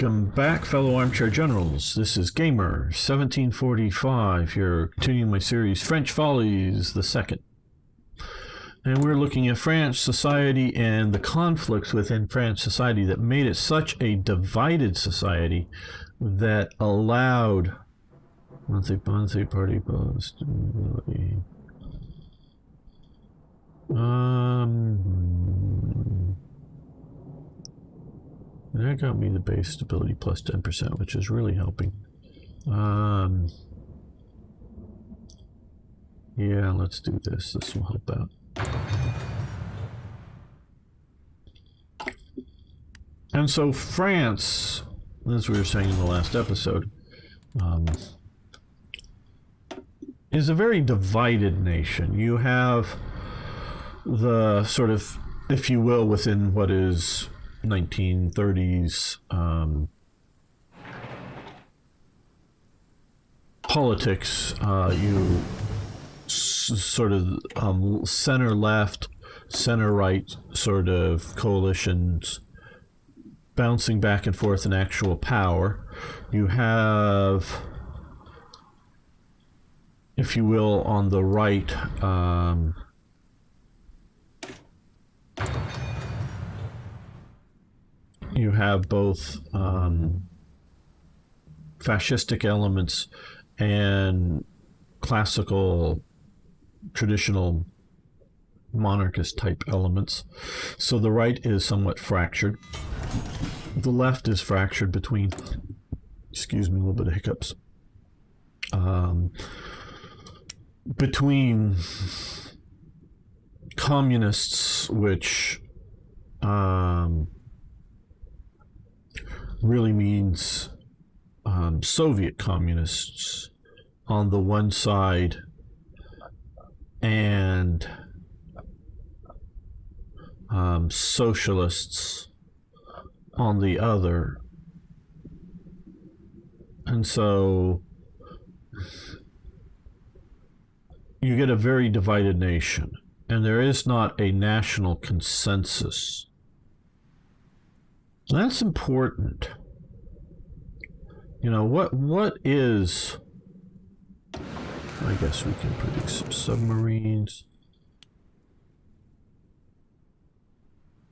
Welcome back, fellow armchair generals. This is Gamer 1745 here, continuing my series French Follies the Second. And we're looking at French society and the conflicts within French society that made it such a divided society that allowed monthly party post. That got me the base stability plus 10%, which is really helping. Yeah, let's do this. This will help out. And so France, as we were saying in the last episode, is a very divided nation. You have the sort of, if you will, within what is 1930s politics, you sort of center left, center right sort of coalitions bouncing back and forth in actual power. You have, if you will, on the right, you have both fascistic elements and classical, traditional monarchist type elements. So the right is somewhat fractured. The left is fractured between, excuse me, a little bit of hiccups, between communists, which really means Soviet communists on the one side and socialists on the other. And so you get a very divided nation, and there is not a national consensus. That's important. You know, what is, I guess we can produce some submarines.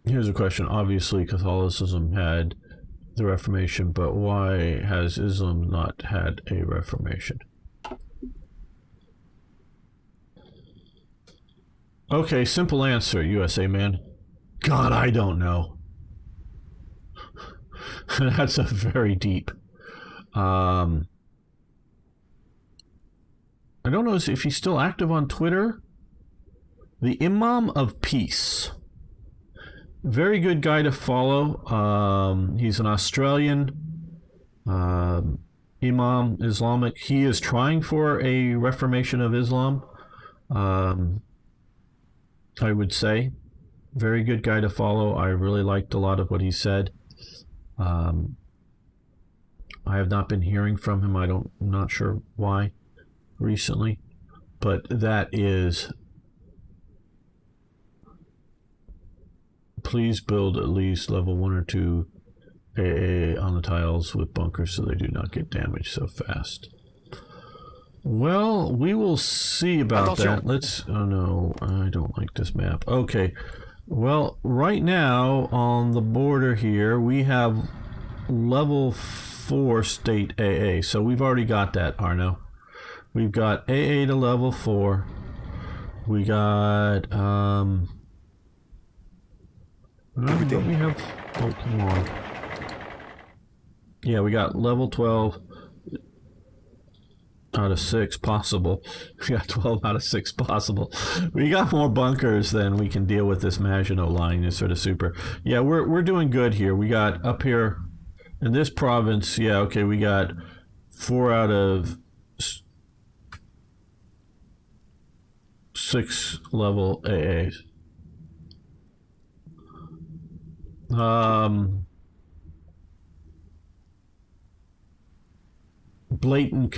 Here's a question. Obviously, Catholicism had the Reformation, but why has Islam not had a Reformation? Okay, simple answer, USA man. God, I don't know. That's a very deep. I don't know if he's still active on Twitter. The Imam of Peace. Very good guy to follow. He's an Australian Imam Islamic. He is trying for a reformation of Islam. I would say. Very good guy to follow. I really liked a lot of what he said. I have not been hearing from him. I'm not sure why recently, but that is, please build at least level 1 or 2 AA on the tiles with bunkers so they do not get damaged so fast. Well, we will see about that. Let's, oh no, I don't like this map. Okay. Well, right now on the border here, we have level 4 state AA. So we've already got that, Arno. We've got AA to level 4. We got, don't we have, oh, come on. Yeah, we got level 12 out of 6 possible. We got 12 out of 6 possible. We got more bunkers than we can deal with. This Maginot Line is sort of super. Yeah, we're doing good here. We got up here in this province, yeah, okay, we got 4 out of 6 level AAs. Blatant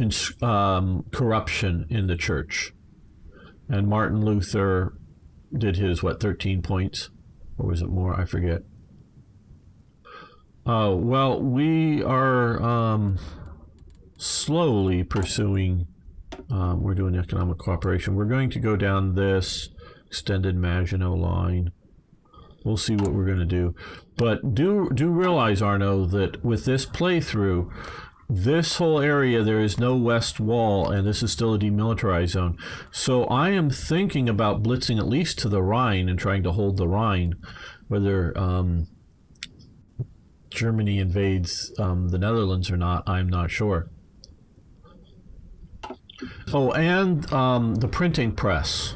corruption in the church. And Martin Luther did his, 13 points? Or was it more? I forget. Oh, well, we are slowly pursuing, we're doing economic cooperation. We're going to go down this extended Maginot line. We'll see what we're going to do. But do realize, Arno, that with this playthrough, this whole area, there is no west wall, and this is still a demilitarized zone. So I am thinking about blitzing at least to the Rhine and trying to hold the Rhine. Whether Germany invades the Netherlands or not, I'm not sure. Oh, and the printing press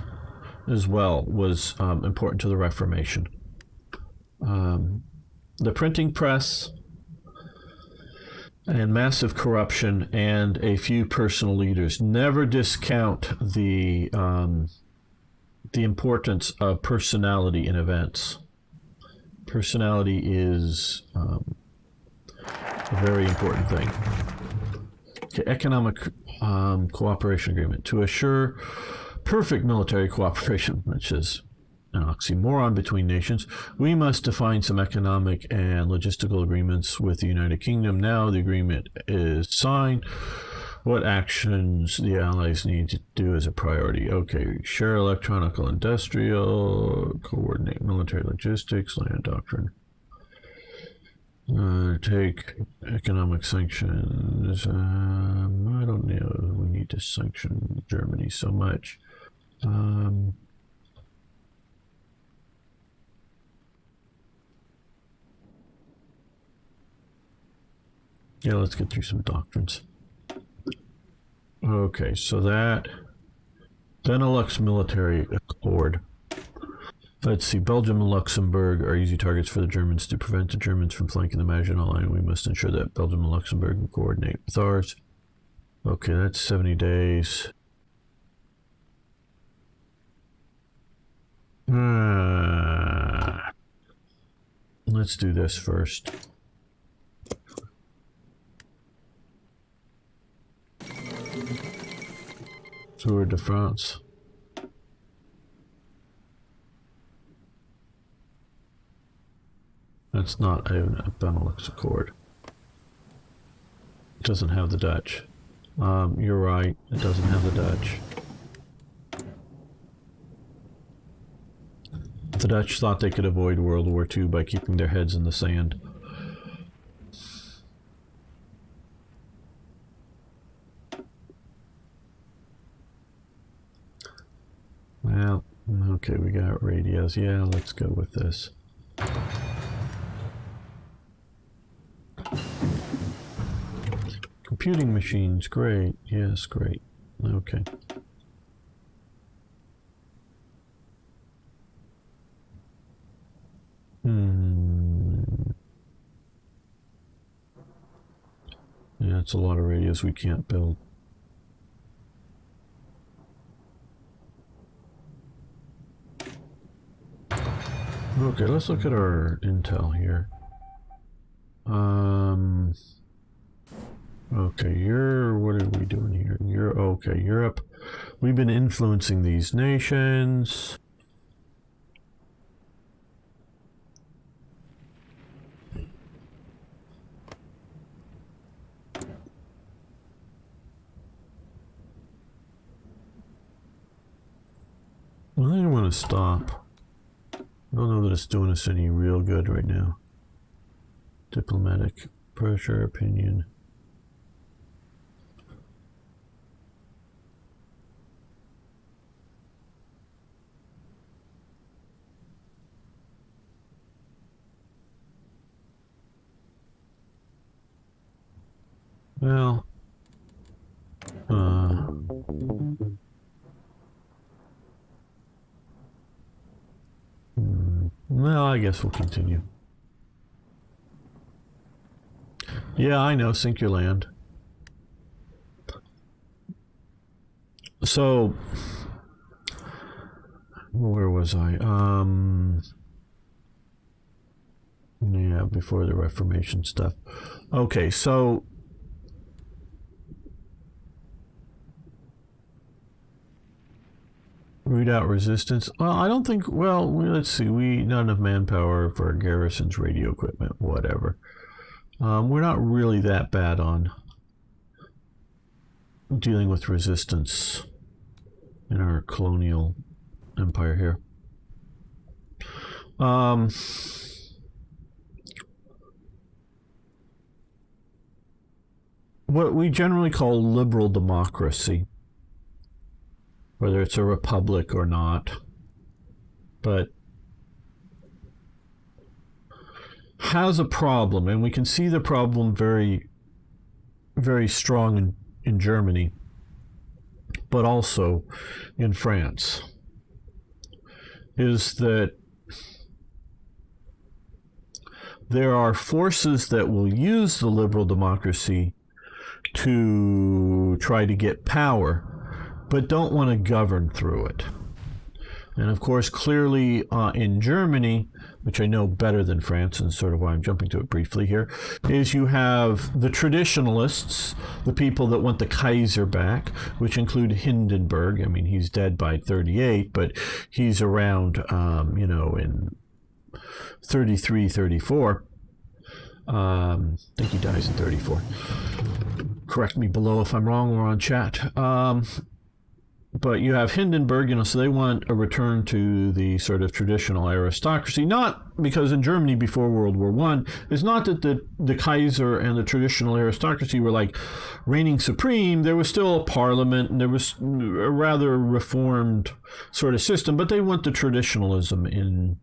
as well was important to the Reformation. The printing press and massive corruption and a few personal leaders. Never discount the importance of personality in events. Personality is a very important thing. Okay, economic cooperation agreement to assure perfect military cooperation, which is an oxymoron between nations. We must define some economic and logistical agreements with the United Kingdom. Now the agreement is signed. What actions the Allies need to do as a priority? Okay, share electronical industrial, coordinate military logistics, land doctrine. Take economic sanctions. I don't know. We need to sanction Germany so much. Yeah, let's get through some doctrines. Okay, so that Benelux military accord. Let's see, Belgium and Luxembourg are easy targets for the Germans. To prevent the Germans from flanking the Maginot Line, we must ensure that Belgium and Luxembourg can coordinate with ours. Okay, that's 70 days. Let's do this first. Tour de France. That's not a Benelux Accord. It doesn't have the Dutch. You're right, it doesn't have the Dutch. The Dutch thought they could avoid World War II by keeping their heads in the sand. Well, okay, we got radios. Yeah, let's go with this. Computing machines, great. Yes, great. Okay. Yeah, it's a lot of radios we can't build. Okay, let's look at our intel here. Okay, what are we doing here? Okay, Europe. We've been influencing these nations. Well, I don't want to stop. I don't know that it's doing us any real good right now. Diplomatic pressure, opinion. Well, well, I guess we'll continue. Yeah, I know, sink your land. So, where was I? Yeah, before the Reformation stuff. Okay, so root out resistance. Well, I don't think, well, let's see, not enough manpower for garrisons, radio equipment, whatever. We're not really that bad on dealing with resistance in our colonial empire here. What we generally call liberal democracy, whether it's a republic or not, but has a problem, and we can see the problem very, very strong in Germany, but also in France, is that there are forces that will use the liberal democracy to try to get power, but don't want to govern through it. And of course, clearly in Germany, which I know better than France, and sort of why I'm jumping to it briefly here, is you have the traditionalists, the people that want the Kaiser back, which include Hindenburg. I mean, he's dead by 38, but he's around, in 33, 34. I think he dies in 34. Correct me below if I'm wrong or on chat. But you have Hindenburg, so they want a return to the sort of traditional aristocracy. Not because in Germany before World War I, it's not that the Kaiser and the traditional aristocracy were like reigning supreme. There was still a parliament, and there was a rather reformed sort of system, but they want the traditionalism in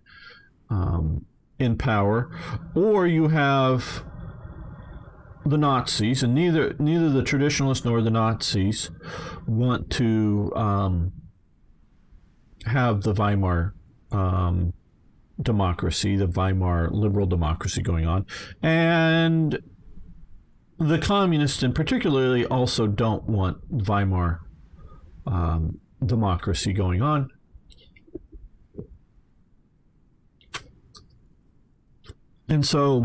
power. Or you have the Nazis, and neither the traditionalists nor the Nazis want to have the Weimar democracy, the Weimar liberal democracy going on. And the communists in particularly also don't want Weimar democracy going on. And so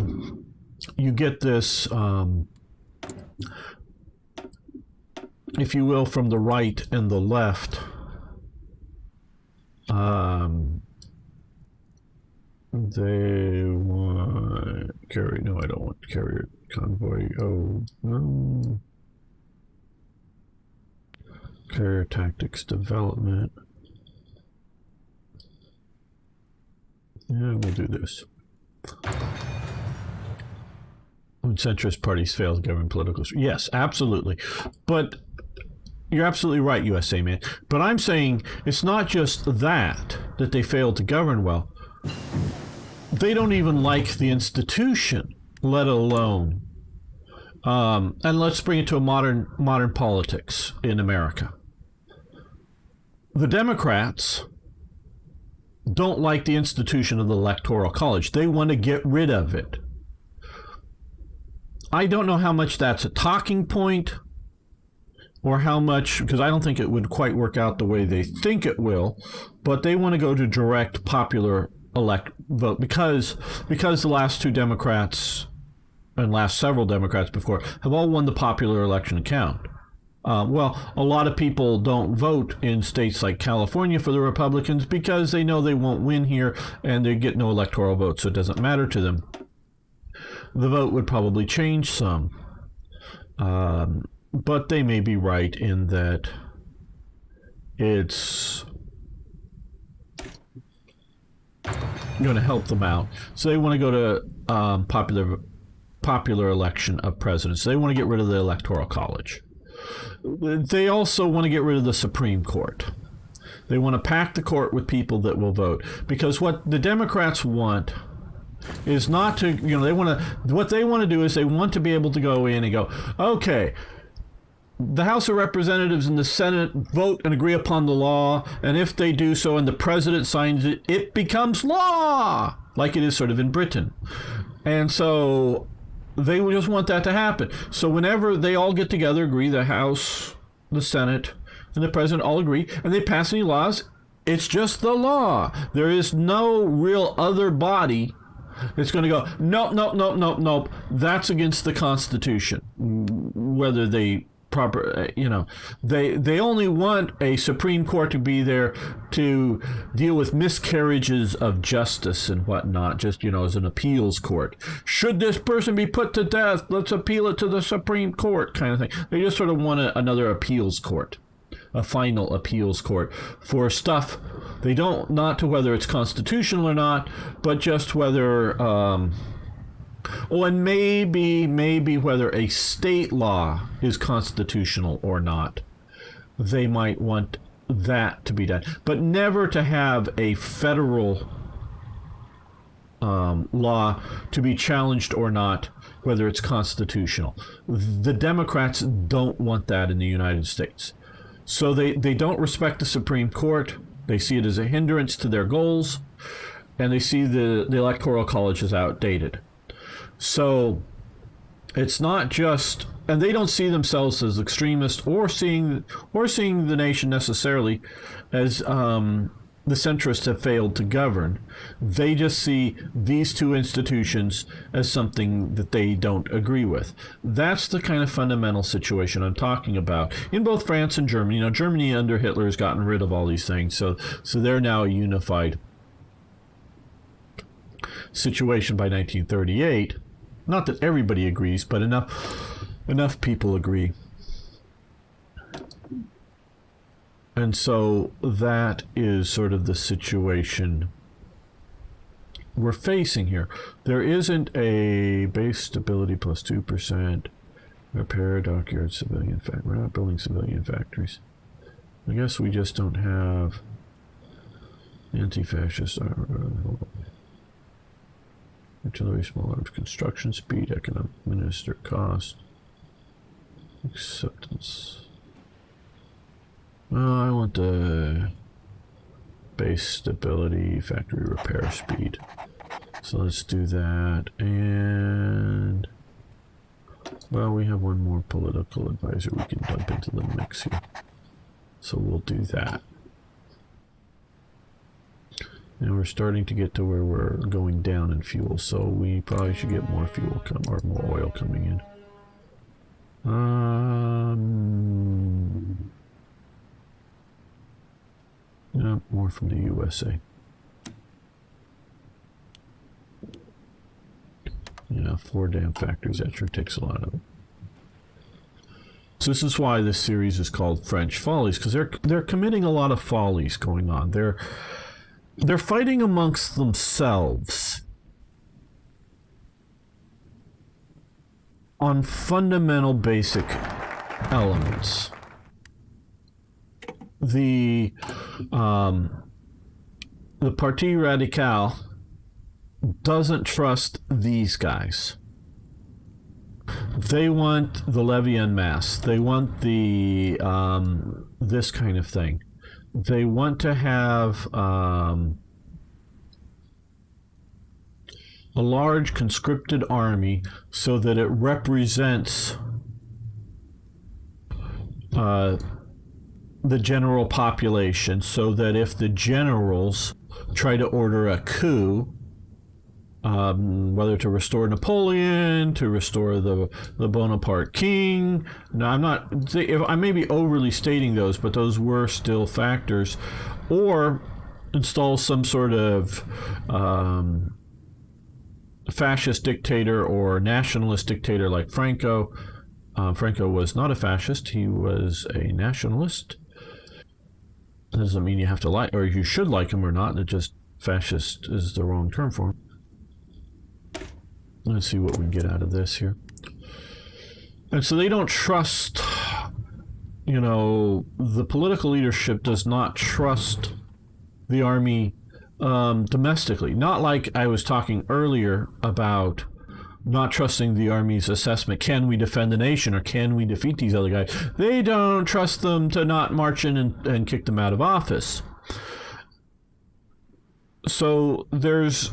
you get this, if you will, from the right and the left, they want carry. No, I don't want carrier convoy. Oh, no. Carrier tactics development. Yeah, we'll do this. When centrist parties fail to govern political... Yes, absolutely. But you're absolutely right, USA man. But I'm saying it's not just that they failed to govern well. They don't even like the institution, let alone... and let's bring it to a modern politics in America. The Democrats don't like the institution of the Electoral College. They want to get rid of it. I don't know how much that's a talking point or how much, because I don't think it would quite work out the way they think it will, but they want to go to direct popular vote because the last two Democrats and last several Democrats before have all won the popular election account. Well, a lot of people don't vote in states like California for the Republicans because they know they won't win here and they get no electoral vote, so it doesn't matter to them. The vote would probably change some. But they may be right in that it's going to help them out. So they want to go to popular election of presidents. They want to get rid of the Electoral College. They also want to get rid of the Supreme Court. They want to pack the court with people that will vote. Because what the Democrats want is not to, what they want to do is they want to be able to go in and go, okay, the House of Representatives and the Senate vote and agree upon the law, and if they do so and the president signs it, it becomes law, like it is sort of in Britain. And so they just want that to happen. So whenever they all get together, agree, the House, the Senate, and the president all agree, and they pass any laws, it's just the law. There is no real other body that's going to go, nope, that's against the Constitution, whether they proper, they only want a Supreme Court to be there to deal with miscarriages of justice and whatnot, just, as an appeals court. Should this person be put to death? Let's appeal it to the Supreme Court, kind of thing. They just sort of want another appeals court, a final appeals court for stuff they don't, not to whether it's constitutional or not, but just whether, and maybe whether a state law is constitutional or not. They might want that to be done, but never to have a federal law to be challenged or not, whether it's constitutional. The Democrats don't want that in the United States. So they don't respect the Supreme Court. They see it as a hindrance to their goals, and they see the Electoral College as outdated. So it's not just, and they don't see themselves as extremists or seeing the nation necessarily as the centrists have failed to govern. They just see these two institutions as something that they don't agree with. That's the kind of fundamental situation I'm talking about in both France and Germany. Germany under Hitler has gotten rid of all these things, so they're now a unified situation by 1938. Not that everybody agrees, but enough people agree. And so that is sort of the situation we're facing here. There isn't a base stability plus 2%, repair dockyard civilian factory. We're not building civilian factories. I guess we just don't have anti-fascist artillery, small arms, construction speed, economic minister, cost, acceptance. I want the base stability, factory repair speed. So let's do that. And, well, we have one more political advisor we can dump into the mix here. So we'll do that. And we're starting to get to where we're going down in fuel, so we probably should get more fuel or more oil coming in. No, more from the USA. Yeah, 4 damn factories. That sure takes a lot of it. So this is why this series is called French Follies, because they're committing a lot of follies going on. They're fighting amongst themselves on fundamental basic elements. The Parti Radical doesn't trust these guys. They want the levy en masse. They want the this kind of thing. They want to have a large conscripted army so that it represents the general population, so that if the generals try to order a coup, whether to restore Napoleon, to restore the Bonaparte king. Now, I may be overly stating those, but those were still factors. Or install some sort of fascist dictator or nationalist dictator like Franco. Franco was not a fascist. He was a nationalist. That doesn't mean you have to like, or you should like him or not. It just, fascist is the wrong term for him. Let's see what we can get out of this here. And so they don't trust, the political leadership does not trust the army domestically. Not like I was talking earlier about not trusting the army's assessment. Can we defend the nation, or can we defeat these other guys? They don't trust them to not march in and kick them out of office. So there's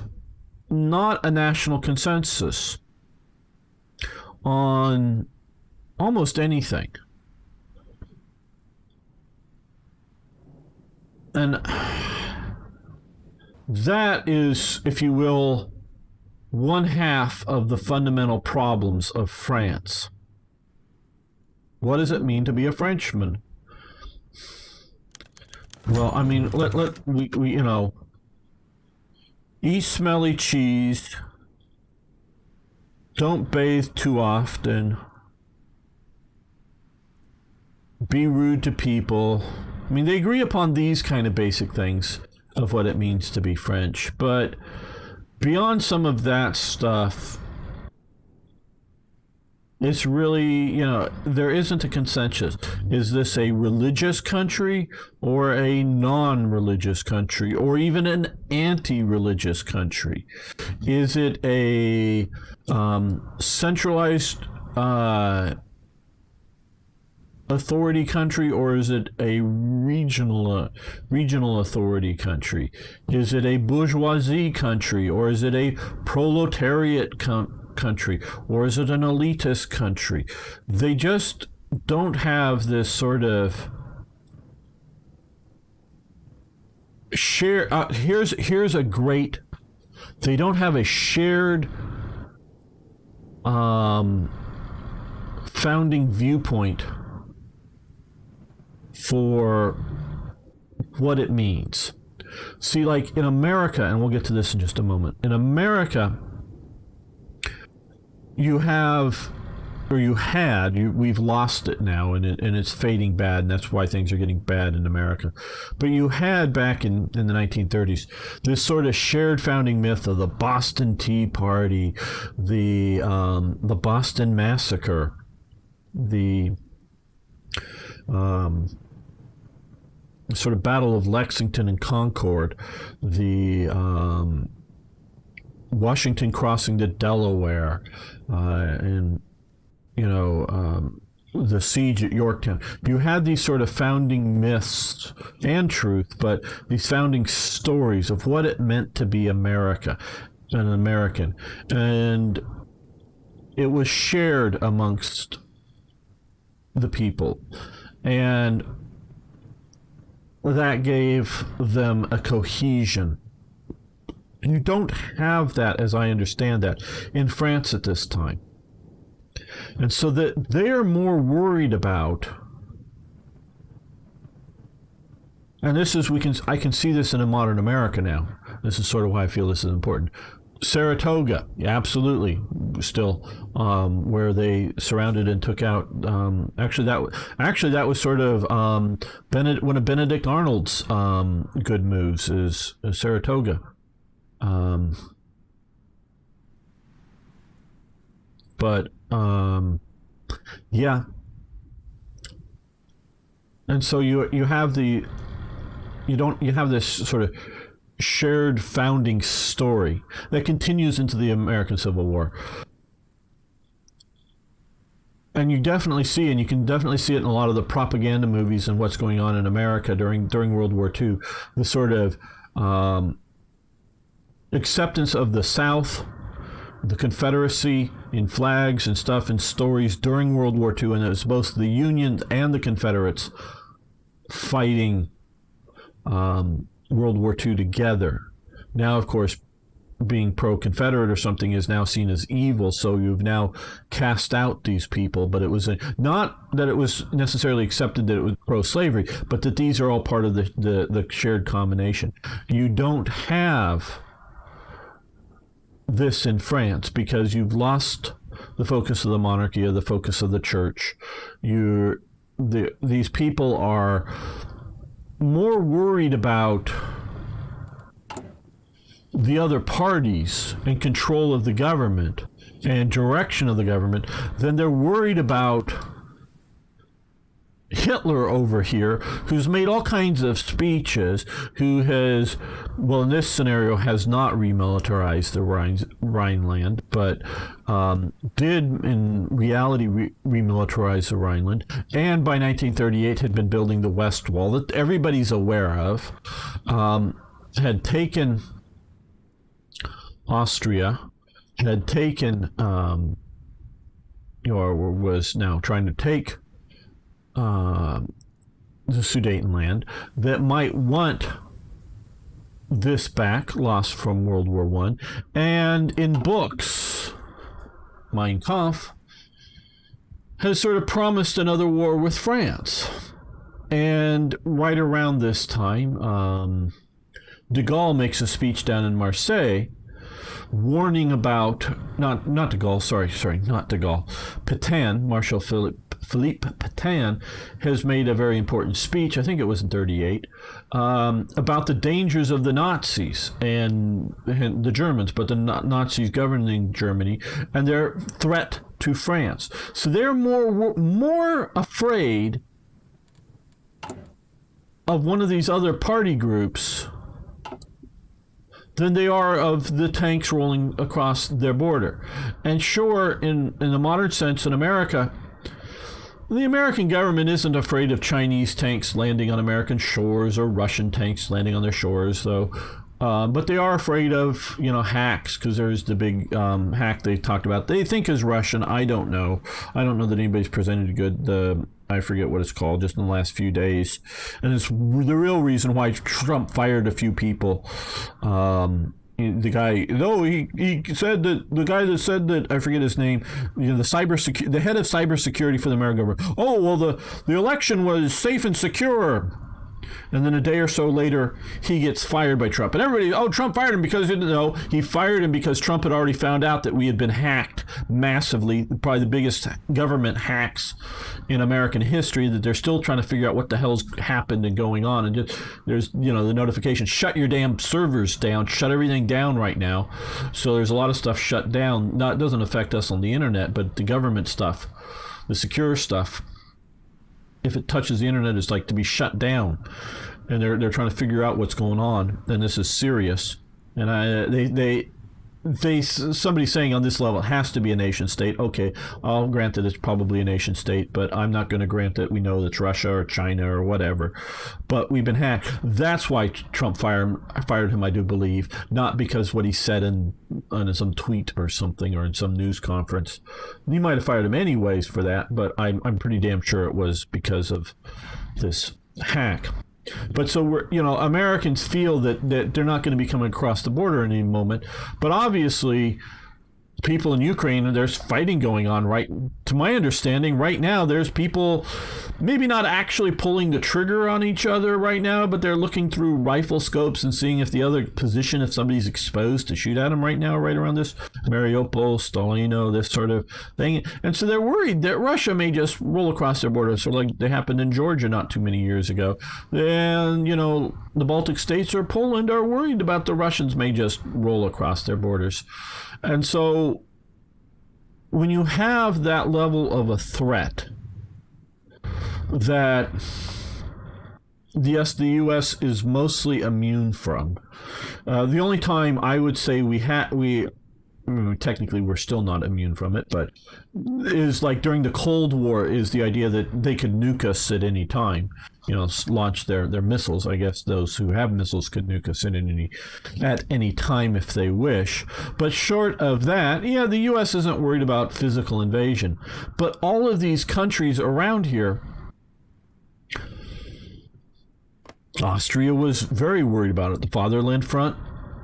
not a national consensus on almost anything. And that is, if you will, one half of the fundamental problems of France. What does it mean to be a Frenchman? Well, I mean, we eat smelly cheese, don't bathe too often, be rude to people. I mean, they agree upon these kind of basic things of what it means to be French, but beyond some of that stuff, it's really, there isn't a consensus. Is this a religious country or a non-religious country or even an anti-religious country? Is it a centralized authority country, or is it a regional authority country? Is it a bourgeoisie country, or is it a proletariat country, or is it an elitist country? They just don't have this sort of share. Here's a great. They don't have a shared founding viewpoint for what it means. See, like in America, and we'll get to this in just a moment. In America, you have, or you had, we've lost it now, and it's fading bad, and that's why things are getting bad in America. But you had back in the 1930s this sort of shared founding myth of the Boston Tea Party, the Boston Massacre, the sort of Battle of Lexington and Concord, the Washington crossing the Delaware, and the siege at Yorktown. You had these sort of founding myths and truth, but these founding stories of what it meant to be America, an American, and it was shared amongst the people, and that gave them a cohesion. You don't have that, as I understand that, in France at this time. And so that they're more worried about, and this is, I can see this in a modern America now. This is sort of why I feel this is important. Saratoga, absolutely, still, where they surrounded and took out. Actually, that was sort of one of Benedict Arnold's good moves is Saratoga. Yeah. And so you have this sort of shared founding story that continues into the American Civil War. And you can definitely see it in a lot of the propaganda movies and what's going on in America during World War II, the sort of acceptance of the South, the Confederacy in flags and stuff and stories during World War II, and it was both the Union and the Confederates fighting World War II together. Now, of course, being pro-Confederate or something is now seen as evil, so you've now cast out these people, but it was not that it was necessarily accepted that it was pro-slavery, but that these are all part of the shared combination. You don't have this in France because you've lost the focus of the monarchy or the focus of the church. These people are more worried about the other parties and control of the government and direction of the government than they're worried about Hitler over here, who's made all kinds of speeches, who has, well, in this scenario, has not remilitarized the Rhineland, but did in reality remilitarize the Rhineland, and by 1938 had been building the West Wall that everybody's aware of, had taken Austria, had taken, or was now trying to take the Sudetenland, that might want this back, lost from World War I. And in books, Mein Kampf has sort of promised another war with France. And right around this time, de Gaulle makes a speech down in Marseille warning about, not de Gaulle, not de Gaulle, Pétain, Marshal Philippe Pétain, has made a very important speech, I think it was in 1938, about the dangers of the Nazis and the Germans, but the Nazis governing Germany, and their threat to France. So they're more afraid of one of these other party groups than they are of the tanks rolling across their border. And sure, in the modern sense in America, the American government isn't afraid of Chinese tanks landing on American shores or Russian tanks landing on their shores, though. But they are afraid of, hacks, because there's the big hack they talked about. They think is Russian. I don't know. I don't know that anybody's presented good. I forget what it's called, just in the last few days. And it's the real reason why Trump fired a few people. The guy, he said that the guy that said that, I forget his name, the head of cybersecurity for the American government. Oh, well, the election was safe and secure. And then a day or so later, he gets fired by Trump. And everybody, Trump fired him because he didn't know. He fired him because Trump had already found out that we had been hacked massively, probably the biggest government hacks in American history, that they're still trying to figure out what the hell's happened and going on. And just, there's, the notification, shut your damn servers down, shut everything down right now. So there's a lot of stuff shut down. It doesn't affect us on the internet, but the government stuff, the secure stuff, if it touches the internet, it's like to be shut down, and they're trying to figure out what's going on, and this is serious. And somebody's saying on this level it has to be a nation state. Okay, I'll grant that it's probably a nation state, but I'm not going to grant that we know that's Russia or China or whatever. But we've been hacked. That's why Trump fired him, I do believe, not because what he said in some tweet or something or in some news conference. He might have fired him anyways for that, but I'm pretty damn sure it was because of this hack. But so Americans feel that they're not going to be coming across the border in any moment. But obviously, people in Ukraine, there's fighting going on, right? To my understanding, right now, there's people maybe not actually pulling the trigger on each other right now, but they're looking through rifle scopes and seeing if the other position, if somebody's exposed, to shoot at them right now, right around this Mariupol, Stalino, this sort of thing. And so they're worried that Russia may just roll across their border, sort of like they happened in Georgia not too many years ago. And, the Baltic states or Poland are worried about the Russians may just roll across their borders. And so when you have that level of a threat that, yes, the U.S. is mostly immune from, the only time I would say technically we're still not immune from it, but is like during the Cold War, is the idea that they could nuke us at any time, launch their missiles. I guess those who have missiles could nuke us at any time if they wish. But short of that, the U.S. isn't worried about physical invasion. But all of these countries around here, Austria was very worried about it. The Fatherland Front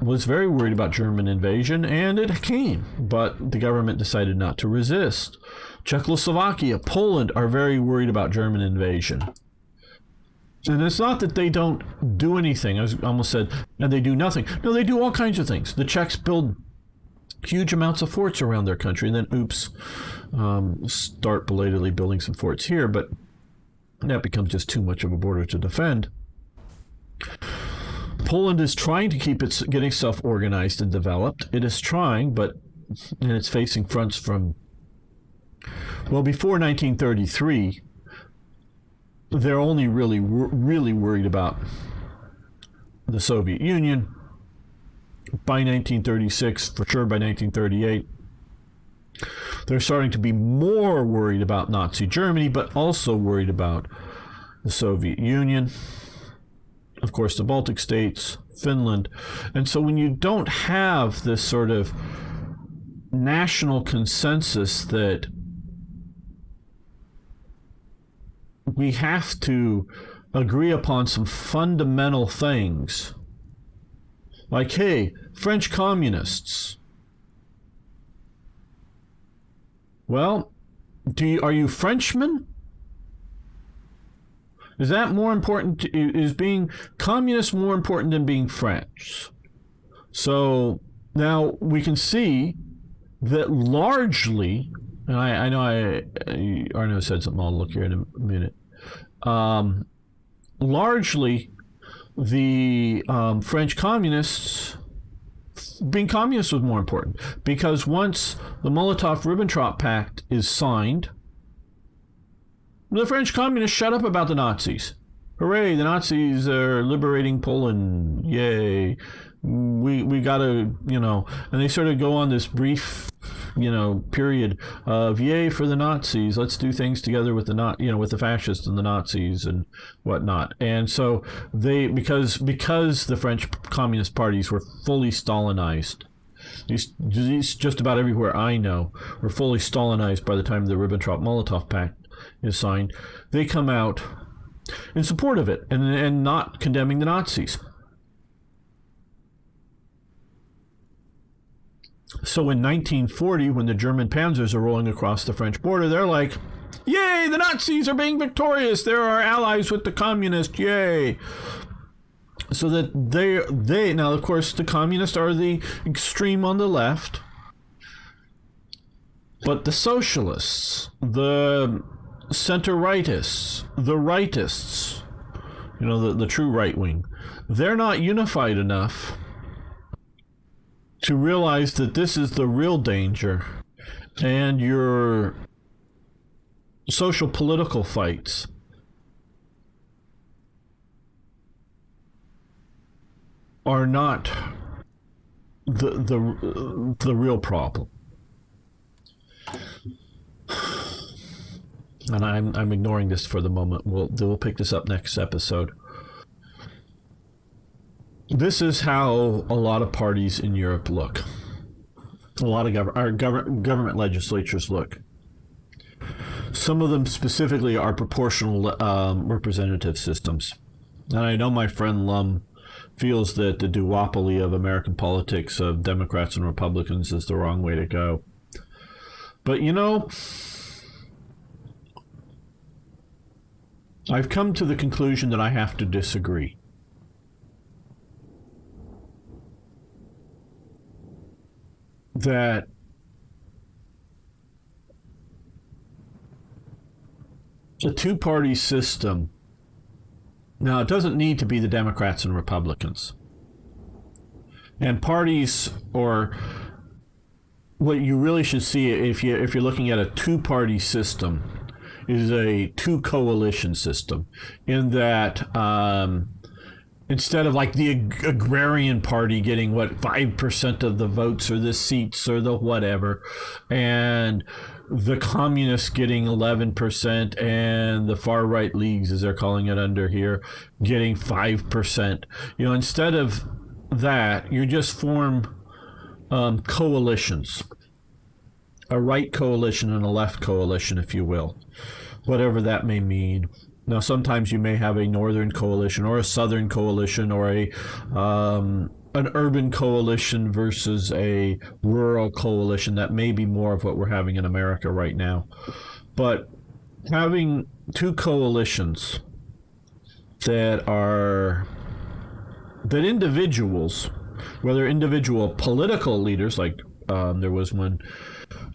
was very worried about German invasion, and it came, but the government decided not to resist. Czechoslovakia, Poland are very worried about German invasion. And it's not that they don't do anything. I almost said, and they do nothing. No, they do all kinds of things. The Czechs build huge amounts of forts around their country, and then, start belatedly building some forts here, but that becomes just too much of a border to defend. Poland is trying to keep getting self-organized and developed. It is trying, and it's facing fronts from, before 1933, they're only really worried about the Soviet Union. By 1936, for sure by 1938, they're starting to be more worried about Nazi Germany, but also worried about the Soviet Union. Of course, the Baltic states, Finland. And so when you don't have this sort of national consensus that we have to agree upon some fundamental things, like, hey, French communists, well, Are you Frenchmen? Is that more important? Is being communist more important than being French? So now we can see that largely, and I know Arno said something. I'll look here in a minute. Largely, the French communists, being communist was more important, because once the Molotov-Ribbentrop Pact is signed, the French communists shut up about the Nazis. Hooray, the Nazis are liberating Poland. Yay. We gotta, and they sort of go on this brief, period of yay for the Nazis. Let's do things together with with the fascists and the Nazis and whatnot. And so because the French communist parties were fully Stalinized, these just about everywhere I know were fully Stalinized by the time the Ribbentrop-Molotov Pact is signed, they come out in support of it and not condemning the Nazis. So in 1940, when the German panzers are rolling across the French border, they're like, yay, the Nazis are being victorious. They're our allies with the communists. Yay. So that they now, of course, the communists are the extreme on the left. But the socialists, the center-rightists, the rightists, the true right wing, they're not unified enough to realize that this is the real danger, and your social political fights are not the real problem. And I'm ignoring this for the moment. We'll pick this up next episode. This is how a lot of parties in Europe look. A lot of our government legislatures look. Some of them specifically are proportional representative systems. And I know my friend Lum feels that the duopoly of American politics of Democrats and Republicans is the wrong way to go. But I've come to the conclusion that I have to disagree. That a two-party system, now it doesn't need to be the Democrats and Republicans. And parties, or what you really should see if you're looking at a two-party system, is a two-coalition system, in that instead of like the agrarian party getting 5% of the votes or the seats or the whatever, and the communists getting 11%, and the far right leagues, as they're calling it under here, getting 5%. Instead of that, you just form coalitions, a right coalition and a left coalition, if you will, whatever that may mean. Now, sometimes you may have a northern coalition or a southern coalition, or an urban coalition versus a rural coalition. That may be more of what we're having in America right now. But having two coalitions that individuals, whether individual political leaders, like there was one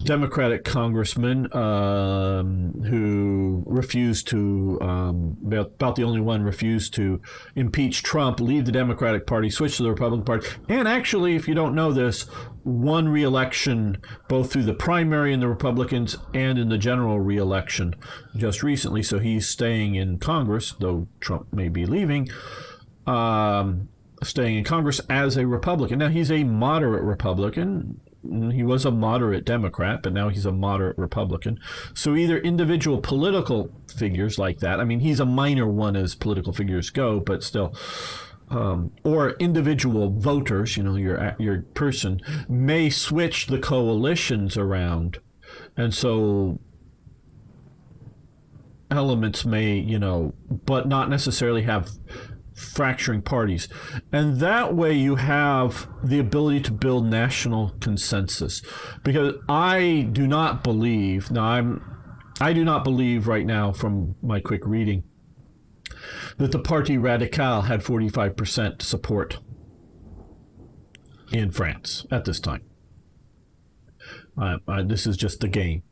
Democratic congressman who refused to, about the only one, refused to impeach Trump, leave the Democratic Party, switch to the Republican Party, and actually, if you don't know this, won re-election both through the primary in the Republicans and in the general re-election just recently. So he's staying in Congress, though Trump may be leaving, staying in Congress as a Republican. Now, he's a moderate Republican. He was a moderate Democrat, but now he's a moderate Republican. So either individual political figures like that, I mean, he's a minor one as political figures go, but still, or individual voters, your person, may switch the coalitions around. And so elements may, but not necessarily have fracturing parties. And that way you have the ability to build national consensus. Because I do not believe, now I do not believe right now, from my quick reading, that the Parti Radical had 45% support in France at this time. This is just the game.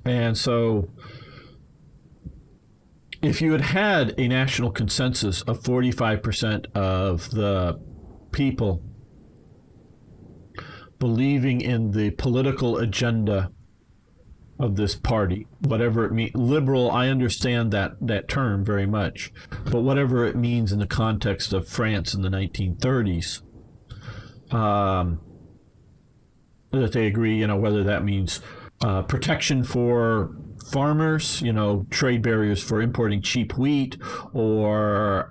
And so, if you had had a national consensus of 45% of the people believing in the political agenda of this party, whatever it means, liberal, I understand that term very much, but whatever it means in the context of France in the 1930s, that they agree, whether that means protection for farmers, trade barriers for importing cheap wheat, or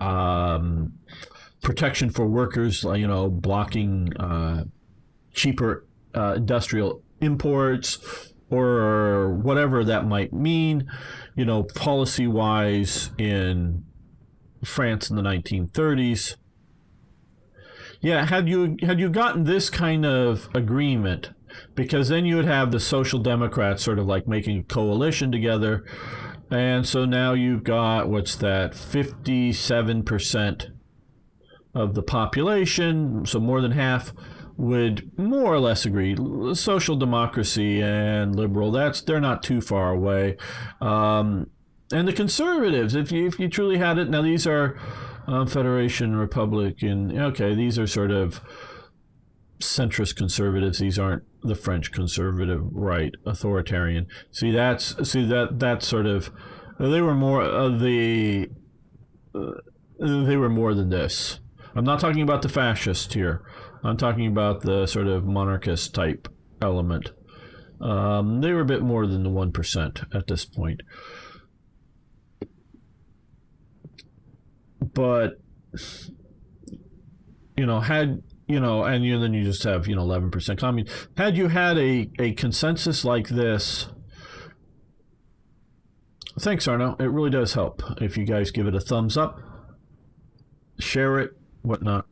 protection for workers, blocking cheaper industrial imports, or whatever that might mean, policy-wise in France in the 1930s. Yeah, had you gotten this kind of agreement, because then you would have the Social Democrats sort of like making a coalition together, and so now you've got, 57% of the population, so more than half would more or less agree. Social democracy and liberal, they're not too far away. And the conservatives, if you truly had it, now these are Federation, Republican, okay, these are sort of centrist conservatives. These aren't the French conservative right, authoritarian. That's sort of, they were more of they were more than this. I'm not talking about the fascist here. I'm talking about the sort of monarchist type element. They were a bit more than the 1% at this point. But, and then you just have, 11% communist. Had you had a consensus like this, thanks, Arno. It really does help if you guys give it a thumbs up, share it, whatnot.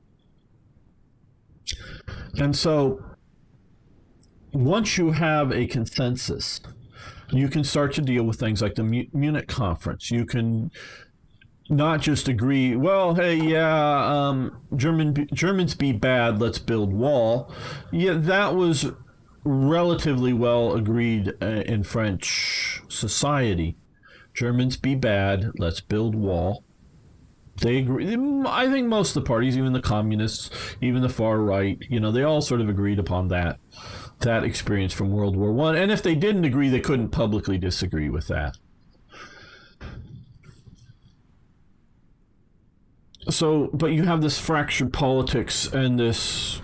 And so, once you have a consensus, you can start to deal with things like the Munich conference. You can not just agree, well, hey, yeah, Germans be bad, let's build wall. Yeah, that was relatively well agreed in French society. Germans be bad, let's build wall. They agree. I think most of the parties, even the communists, even the far right, they all sort of agreed upon that experience from World War I. And if they didn't agree, they couldn't publicly disagree with that. So, but you have this fractured politics and this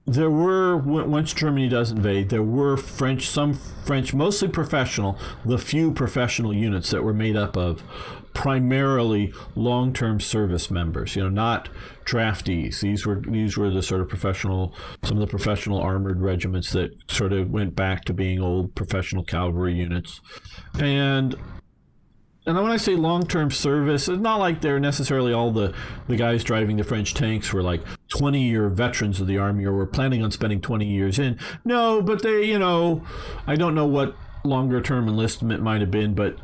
there were, once Germany does invade, there were some French, mostly professional, the few professional units that were made up of primarily long-term service members, not draftees. These were the sort of professional, some of the professional armored regiments that sort of went back to being old professional cavalry units. And when I say long-term service, it's not like they're necessarily all the guys driving the French tanks were like 20-year veterans of the army or were planning on spending 20 years in. No, but they, I don't know what longer-term enlistment might have been, but,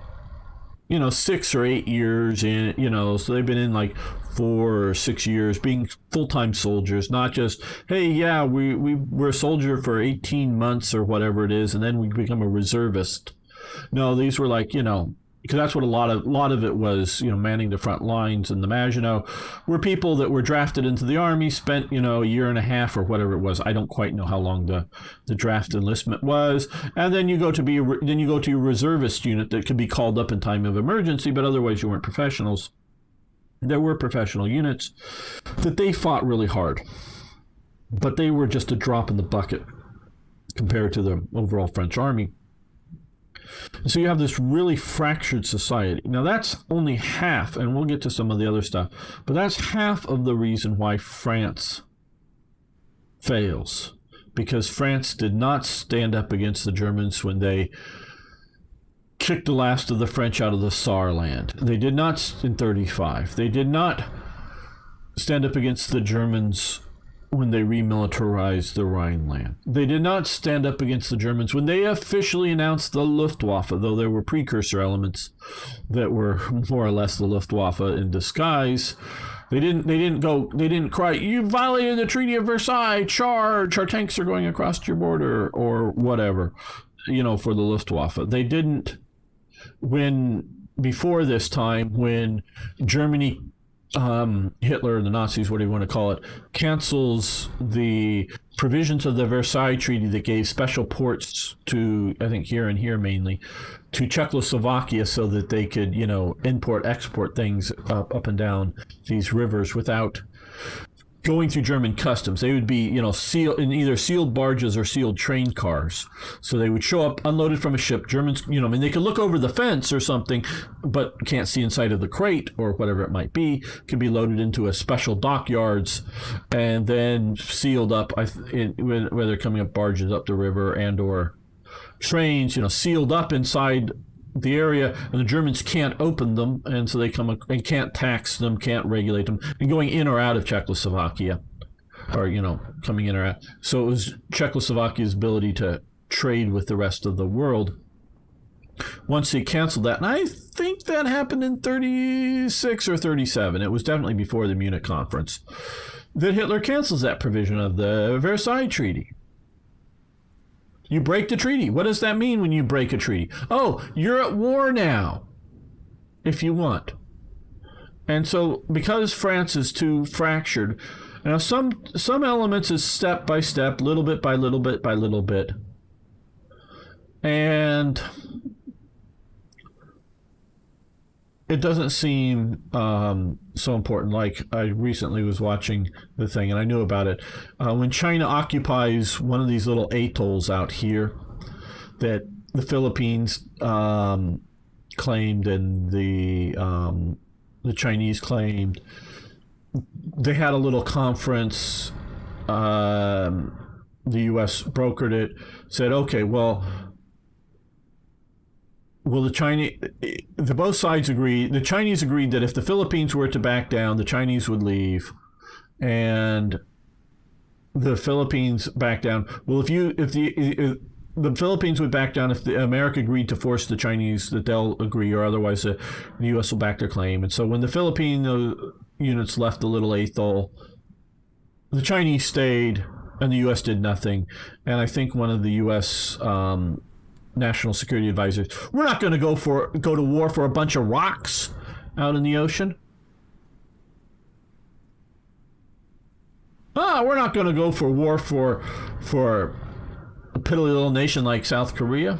6 or 8 years in, so they've been in like 4 or 6 years being full-time soldiers, not just, hey, yeah, we're a soldier for 18 months or whatever it is, and then we become a reservist. No, these were like, because that's what a lot of it was, manning the front lines in the Maginot, were people that were drafted into the army, spent, a year and a half or whatever it was. I don't quite know how long the draft enlistment was. And then you go to your reservist unit that could be called up in time of emergency, but otherwise you weren't professionals. There were professional units that they fought really hard, but they were just a drop in the bucket compared to the overall French army. So you have this really fractured society. Now that's only half, and we'll get to some of the other stuff, but that's half of the reason why France fails. Because France did not stand up against the Germans when they kicked the last of the French out of the Saarland. They did not in 1935. They did not stand up against the Germans when they remilitarized the Rhineland. They did not stand up against the Germans when they officially announced the Luftwaffe, though there were precursor elements that were more or less the Luftwaffe in disguise. They didn't cry, "You violated the Treaty of Versailles, charge, our tanks are going across your border," or whatever, for the Luftwaffe. They didn't, before this time, when Germany, Hitler, the Nazis, what do you want to call it, cancels the provisions of the Versailles Treaty that gave special ports to, I think here and here mainly, to Czechoslovakia so that they could, import, export things up and down these rivers without going through German customs. They would be, sealed in either sealed barges or sealed train cars. So they would show up unloaded from a ship. Germans, they could look over the fence or something, but can't see inside of the crate or whatever it might be. Could be loaded into a special dockyards and then sealed up, whether coming up barges up the river and or trains, sealed up inside the area, and the Germans can't open them, and so they come and can't tax them, can't regulate them, and going in or out of Czechoslovakia, or coming in or out. So it was Czechoslovakia's ability to trade with the rest of the world. Once they canceled that, and I think that happened in 36 or 37, it was definitely before the Munich conference, that Hitler cancels that provision of the Versailles Treaty. You break the treaty. What does that mean when you break a treaty? Oh, you're at war now, if you want. And so because France is too fractured, now some elements is step by step, little bit by little bit by little bit. And it doesn't seem so important. Like, I recently was watching the thing, and I knew about it. When China occupies one of these little atolls out here that the Philippines claimed and the Chinese claimed, they had a little conference. The U.S. brokered it, said, okay, well, both sides agreed. The Chinese agreed that if the Philippines were to back down, the Chinese would leave, and the Philippines back down. Well, if the Philippines would back down if the America agreed to force the Chinese, that they'll agree, or otherwise the U.S. will back their claim. And so when the Filipino units left the little atoll, the Chinese stayed, and the U.S. did nothing. And I think one of the U.S. National Security Advisors, we're not going to go to war for a bunch of rocks out in the ocean. We're not going to go for war for a piddly little nation like South Korea.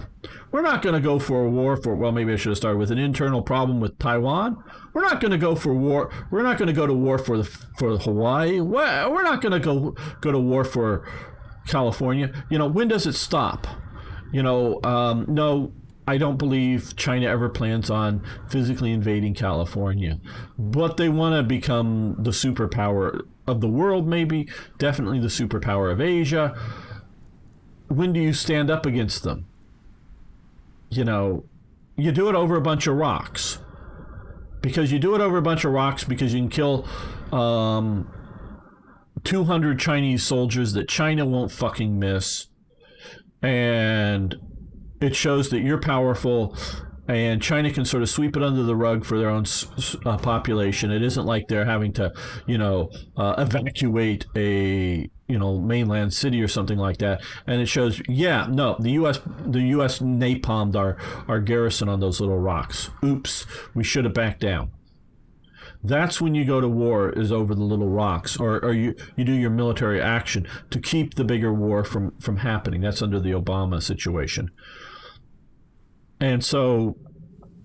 We're not going to go for a war for, well, maybe I should have started with an internal problem with Taiwan. We're not going to go for war. We're not going to go to war for Hawaii. We're not going to go to war for California. When does it stop? No, I don't believe China ever plans on physically invading California, but they want to become the superpower of the world, maybe, definitely the superpower of Asia. When do you stand up against them? You do it over a bunch of rocks. Because you can kill 200 Chinese soldiers that China won't fucking miss. And it shows that you're powerful, and China can sort of sweep it under the rug for their own population. It isn't like they're having to, evacuate a, mainland city or something like that. And it shows, the U.S. napalmed our garrison on those little rocks. Oops, we should have backed down. That's when you go to war, is over the little rocks, or you do your military action to keep the bigger war from happening. That's under the Obama situation. And so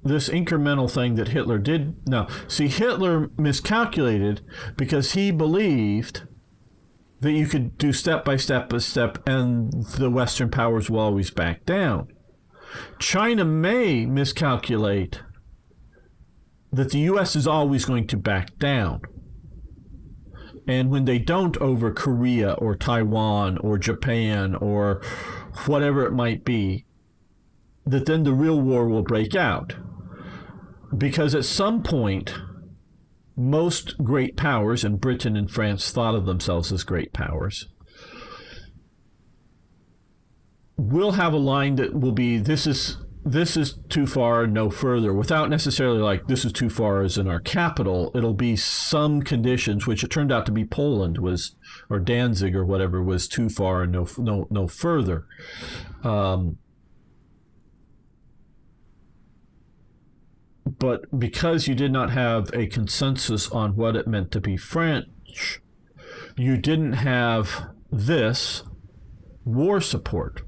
this incremental thing that Hitler did, now, see, Hitler miscalculated because he believed that you could do step by step by step and the Western powers will always back down. China may miscalculate that the U.S. is always going to back down. And when they don't over Korea or Taiwan or Japan or whatever it might be, that then the real war will break out. Because at some point, most great powers, and Britain and France thought of themselves as great powers, will have a line that will be, this is too far, no further, without necessarily like, this is too far as in our capital. It'll be some conditions, which it turned out to be Poland was, or Danzig or whatever, was too far and no further. But because you did not have a consensus on what it meant to be French, you didn't have this war support.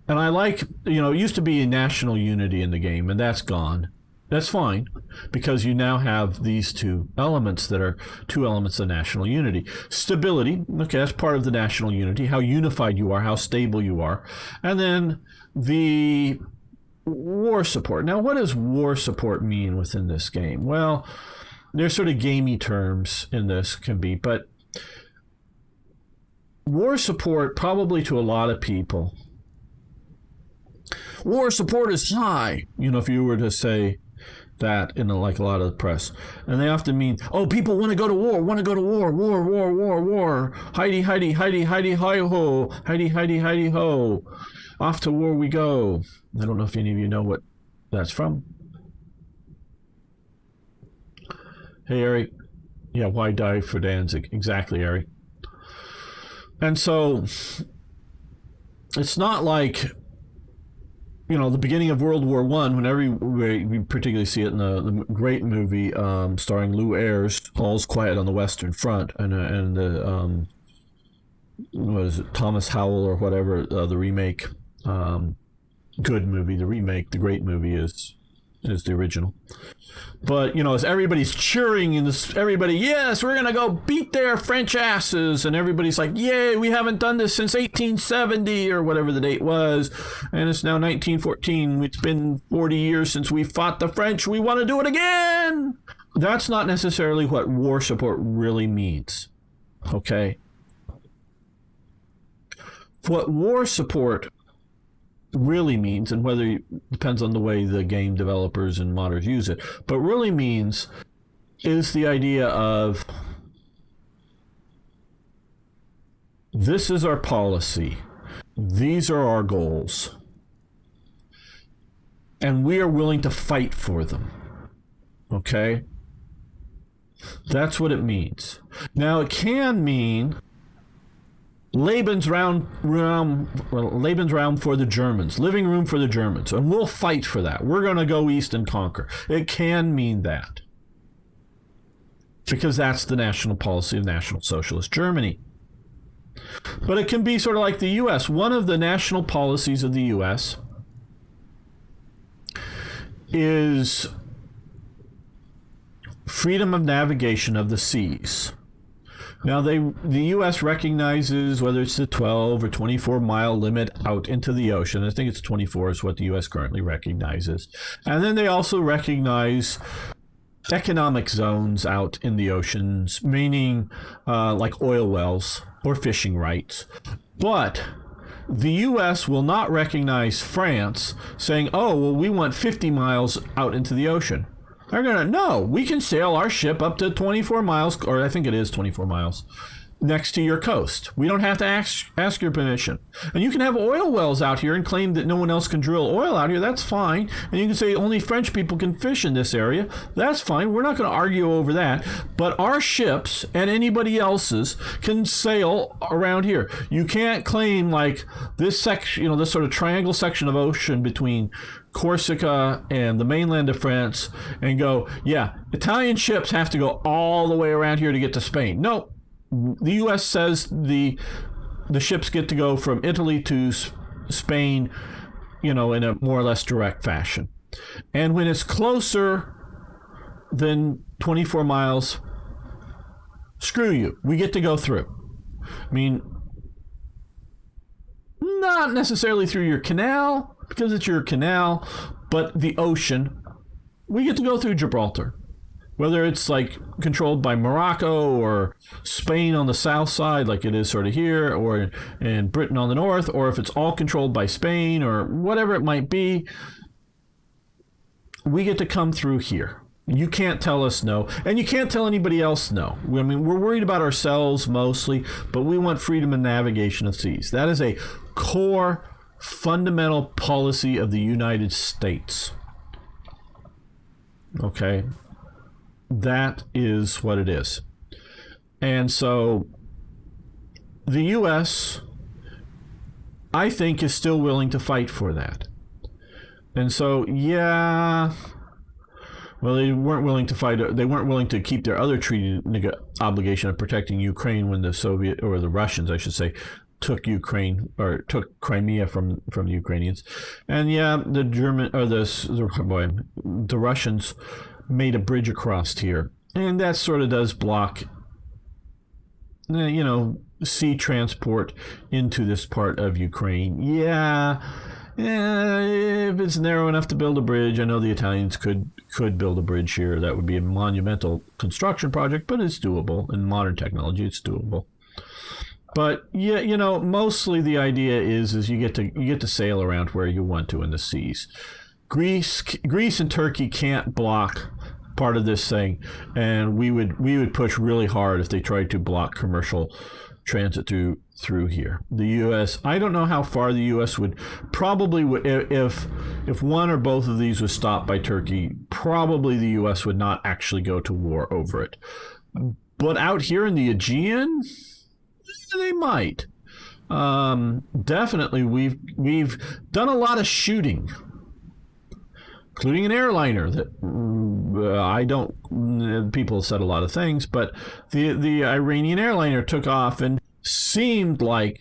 And I like, it used to be a national unity in the game, and that's gone. That's fine, because you now have these two elements that are two elements of national unity. Stability, okay, that's part of the national unity, how unified you are, how stable you are. And then the war support. Now, what does war support mean within this game? Well, there's sort of gamey terms in this can be, but war support, probably to a lot of people, war support is high, if you were to say that in like a lot of the press. And they often mean, oh, people want to go to war, war. Heidi, Heidi, Heidi, Heidi, hi ho, Heidi, Heidi, Heidi, ho. Off to war we go. I don't know if any of you know what that's from. Hey, Eric. Yeah, why die for Danzig? Exactly, Eric. And so it's not like, the beginning of World War I, whenever we particularly see it in the great movie starring Lou Ayres, All's Quiet on the Western Front, and the what is it, Thomas Howell or whatever, the remake, good movie. The remake, the great movie is the original. But, as everybody's cheering and everybody, yes, we're going to go beat their French asses. And everybody's like, yay, we haven't done this since 1870 or whatever the date was. And it's now 1914. It's been 40 years since we fought the French. We want to do it again. That's not necessarily what war support really means. Okay? What war support really means, and whether depends on the way the game developers and modders use it, but really means is the idea of, this is our policy, these are our goals, and we are willing to fight for them. Okay? That's what it means. Now, it can mean Lebensraum for the Germans, living room for the Germans, and we'll fight for that. We're going to go east and conquer. It can mean that, because that's the national policy of National Socialist Germany. But it can be sort of like the U.S. One of the national policies of the U.S. is freedom of navigation of the seas. Now, the U.S. recognizes whether it's the 12 or 24 mile limit out into the ocean. I think it's 24 is what the U.S. currently recognizes. And then they also recognize economic zones out in the oceans, meaning like oil wells or fishing rights. But the U.S. will not recognize France saying, oh, well, we want 50 miles out into the ocean. They're going to, no, we can sail our ship up to 24 miles, or I think it is 24 miles, next to your coast. We don't have to ask your permission. And you can have oil wells out here and claim that no one else can drill oil out here. That's fine. And you can say only French people can fish in this area. That's fine. We're not going to argue over that. But our ships and anybody else's can sail around here. You can't claim like this section, this sort of triangle section of ocean between Corsica and the mainland of France and go, yeah, Italian ships have to go all the way around here to get to Spain. No. The U.S. says the ships get to go from Italy to Spain, in a more or less direct fashion. And when it's closer than 24 miles, screw you. We get to go through. I mean, not necessarily through your canal, because it's your canal, but the ocean. We get to go through Gibraltar. Whether it's like controlled by Morocco or Spain on the south side, like it is sort of here, or in Britain on the north, or if it's all controlled by Spain or whatever it might be, we get to come through here. You can't tell us no, and you can't tell anybody else no. I mean, we're worried about ourselves mostly, but we want freedom of navigation of seas. That is a core, fundamental policy of the United States. Okay? That is what it is. And so the U.S., I think, is still willing to fight for that. And so, yeah... Well, they weren't willing to fight. They weren't willing to keep their other treaty obligation of protecting Ukraine when the Soviet, or the Russians, I should say, took Ukraine, or took Crimea from the Ukrainians. And yeah, the German, or the Russians made a bridge across here, and that sort of does block, sea transport into this part of Ukraine. Yeah, if it's narrow enough to build a bridge, I know the Italians could build a bridge here. That would be a monumental construction project, but it's doable. In modern technology, it's doable. But yeah, mostly the idea is you get to sail around where you want to in the seas. Greece and Turkey can't block part of this thing, and we would push really hard if they tried to block commercial transit through here. The U.S., I don't know how far the U.S. would probably, if one or both of these was stopped by Turkey, probably the U.S. would not actually go to war over it. But out here in the Aegean, they might. Definitely, we've done a lot of shooting, including an airliner that people have said a lot of things, but the Iranian airliner took off and seemed like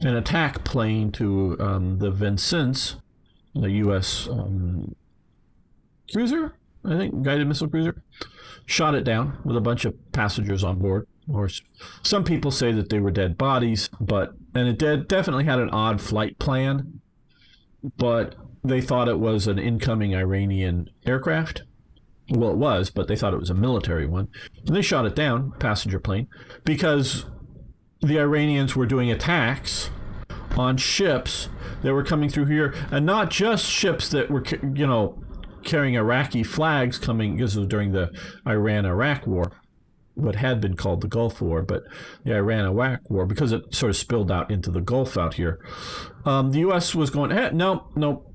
an attack plane to the Vincennes, the U.S. Cruiser, I think, guided missile cruiser, shot it down with a bunch of passengers on board. Or some people say that they were dead bodies, and it definitely had an odd flight plan, but they thought it was an incoming Iranian aircraft. Well, it was, but they thought it was a military one. And they shot it down, passenger plane, because the Iranians were doing attacks on ships that were coming through here, and not just ships that were, carrying Iraqi flags coming, because it was during the Iran-Iraq War, what had been called the Gulf War, but the Iran-Iraq War, because it sort of spilled out into the Gulf out here. The U.S. was going, no,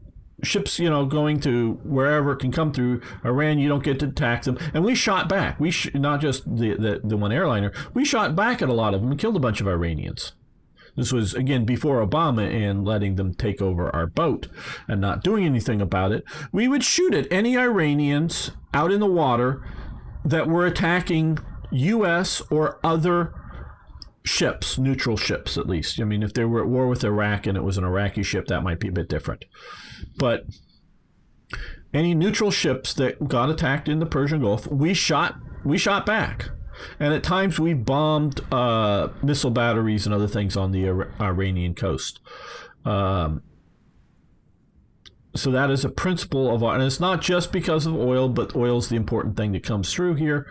ships, going to wherever can come through Iran, you don't get to attack them. And we shot back. Not just the one airliner, we shot back at a lot of them and killed a bunch of Iranians. This was, again, before Obama and letting them take over our boat and not doing anything about it. We would shoot at any Iranians out in the water that were attacking U.S. or other ships, neutral ships at least. I mean, if they were at war with Iraq and it was an Iraqi ship, that might be a bit different. But any neutral ships that got attacked in the Persian Gulf, we shot back. And at times we bombed missile batteries and other things on the Iranian coast. So that is a principle of, and it's not just because of oil, but oil is the important thing that comes through here,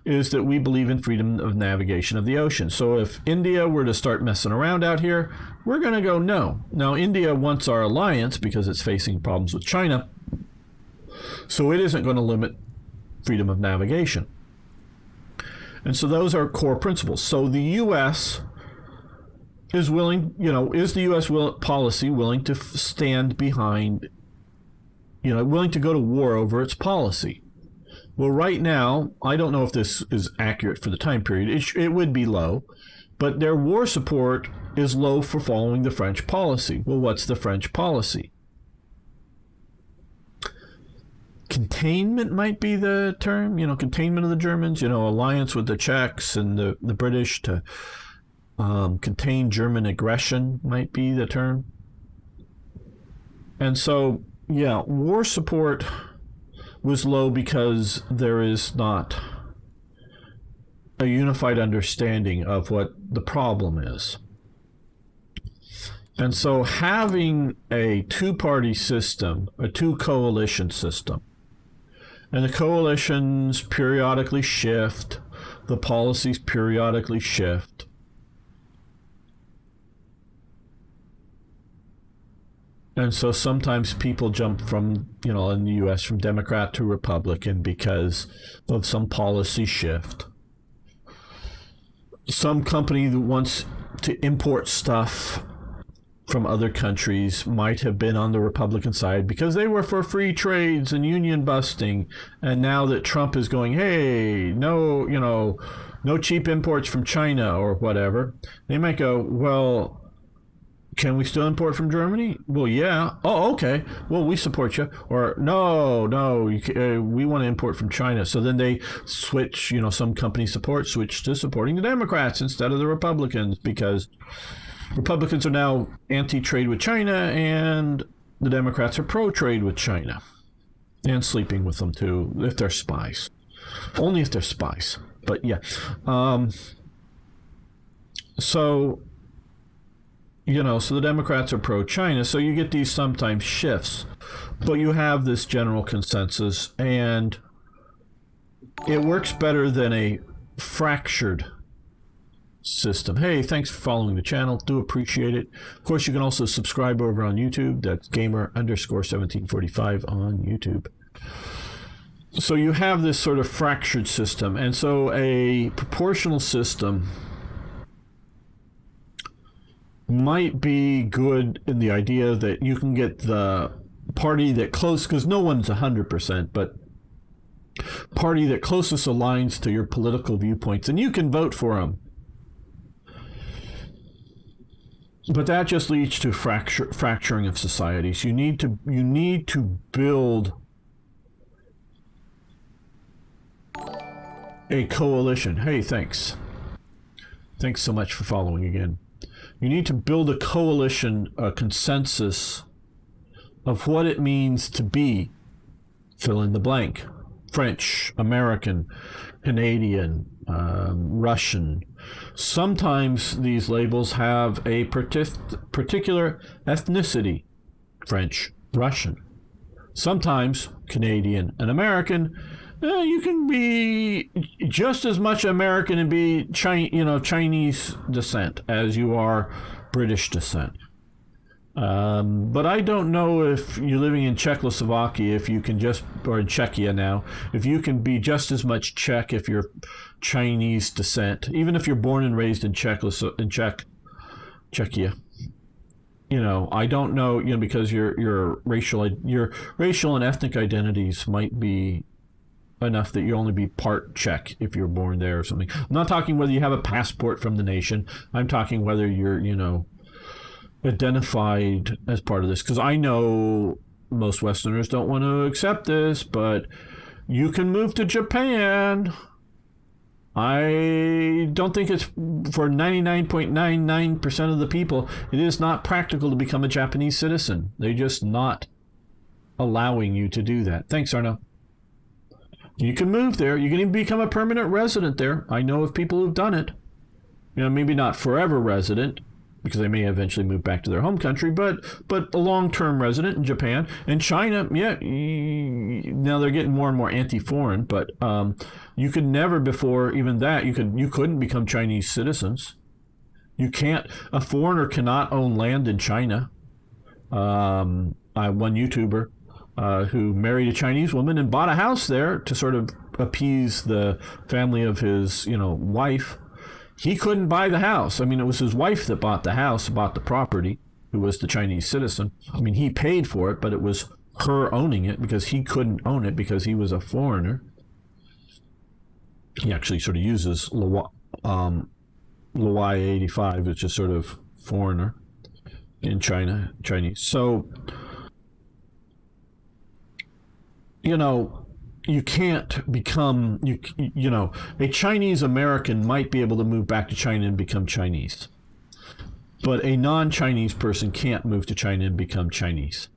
is that we believe in freedom of navigation of the ocean. So if India were to start messing around out here, we're going to go no. Now, India wants our alliance because it's facing problems with China, so it isn't going to limit freedom of navigation. And so those are core principles. So the U.S. is willing, is the U.S. policy willing to stand behind, willing to go to war over its policy? Well, right now, I don't know if this is accurate for the time period. It would be low, but their war support is low for following the French policy. Well, what's the French policy? Containment might be the term, containment of the Germans, alliance with the Czechs and the British to contain German aggression might be the term. And so, war support was low because there is not a unified understanding of what the problem is. And so having a two-party system, a two-coalition system, and the coalitions periodically shift, the policies periodically shift, And so sometimes people jump from, in the U.S. from Democrat to Republican because of some policy shift. Some company that wants to import stuff from other countries might have been on the Republican side because they were for free trades and union busting. And now that Trump is going, hey, no, no cheap imports from China or whatever, they might go, well, can we still import from Germany? Well, yeah. Oh, okay. Well, we support you. Or no, we want to import from China. So then they switch, some company switch to supporting the Democrats instead of the Republicans, because Republicans are now anti-trade with China and the Democrats are pro-trade with China, and sleeping with them too, if they're spies. Only if they're spies. But yeah. So the Democrats are pro-China, so you get these sometimes shifts, but you have this general consensus, and it works better than a fractured system. Hey, thanks for following the channel. Do appreciate it. Of course, you can also subscribe over on YouTube. That's gamer_1745 on YouTube. So you have this sort of fractured system, and so a proportional system might be good in the idea that you can get the party that close, because no one's 100%, but party that closest aligns to your political viewpoints, and you can vote for them. But that just leads to fracturing of societies. You need to build a coalition. Hey, thanks so much for following again. You need to build a coalition, a consensus of what it means to be, fill in the blank, French, American, Canadian, Russian. Sometimes these labels have a particular ethnicity, French, Russian. Sometimes Canadian and American. You can be just as much American and be Chinese descent as you are British descent. But I don't know if you're living in Czechoslovakia, if you can or in Czechia now, if you can be just as much Czech if you're Chinese descent, even if you're born and raised in Czechia. I don't know, because your racial and ethnic identities might be enough that you only be part Czech if you're born there or something. I'm not talking whether you have a passport from the nation. I'm talking whether you're, identified as part of this. Because I know most Westerners don't want to accept this, but you can move to Japan. I don't think it's, for 99.99% of the people, it is not practical to become a Japanese citizen. They're just not allowing you to do that. Thanks, Arno. You can move there. You can even become a permanent resident there. I know of people who've done it. Maybe not forever resident, because they may eventually move back to their home country, but a long-term resident in Japan. And China, yeah, now they're getting more and more anti-foreign, but you could never, before even that, you couldn't become Chinese citizens. You can't. A foreigner cannot own land in China. One YouTuber who married a Chinese woman and bought a house there to sort of appease the family of his, wife. He couldn't buy the house. I mean, it was his wife that bought the house, bought the property, who was the Chinese citizen. I mean, he paid for it, but it was her owning it because he couldn't own it because he was a foreigner. He actually sort of uses Luai 85, which is sort of foreigner in China, Chinese. So, you can't become, a Chinese American might be able to move back to China and become Chinese. But a non-Chinese person can't move to China and become Chinese.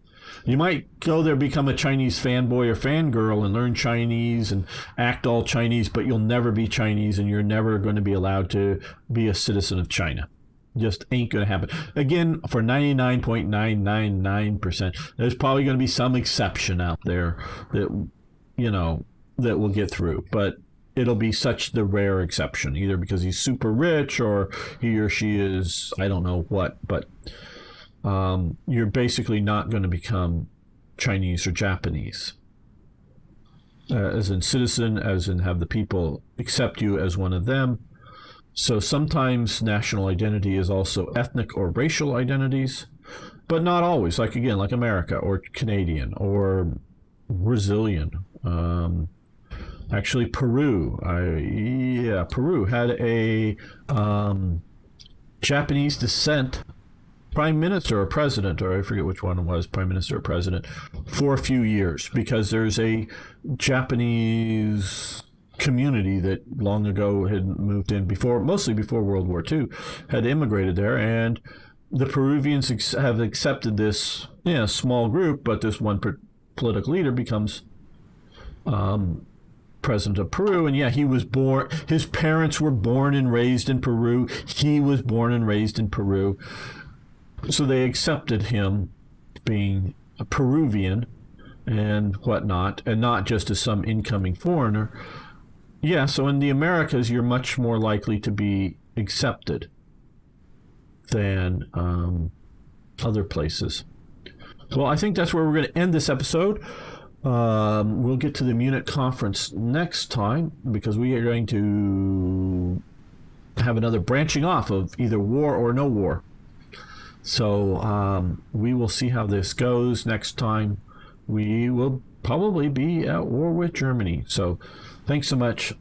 You might go there, become a Chinese fanboy or fangirl and learn Chinese and act all Chinese, but you'll never be Chinese and you're never going to be allowed to be a citizen of China. Just ain't going to happen. Again, for 99.999%, there's probably going to be some exception out there that, that will get through. But it'll be such the rare exception, either because he's super rich or he or she is, I don't know what. But you're basically not going to become Chinese or Japanese. As in citizen, as in have the people accept you as one of them. So sometimes national identity is also ethnic or racial identities, but not always. Like again, like America or Canadian or Brazilian. Actually, Peru. Peru had a Japanese descent prime minister or president, or I forget which one it was, prime minister or president, for a few years, because there's a Japanese community that long ago had moved in mostly before World War II, had immigrated there, and the Peruvians have accepted this small group, but this one political leader becomes president of Peru. And he was born, his parents were born and raised in Peru, he was born and raised in Peru. So they accepted him being a Peruvian and whatnot, and not just as some incoming foreigner. So in the Americas, you're much more likely to be accepted than other places. Well, I think that's where we're going to end this episode. We'll get to the Munich conference next time, because we are going to have another branching off of either war or no war. So we will see how this goes next time. We will probably be at war with Germany. So thanks so much.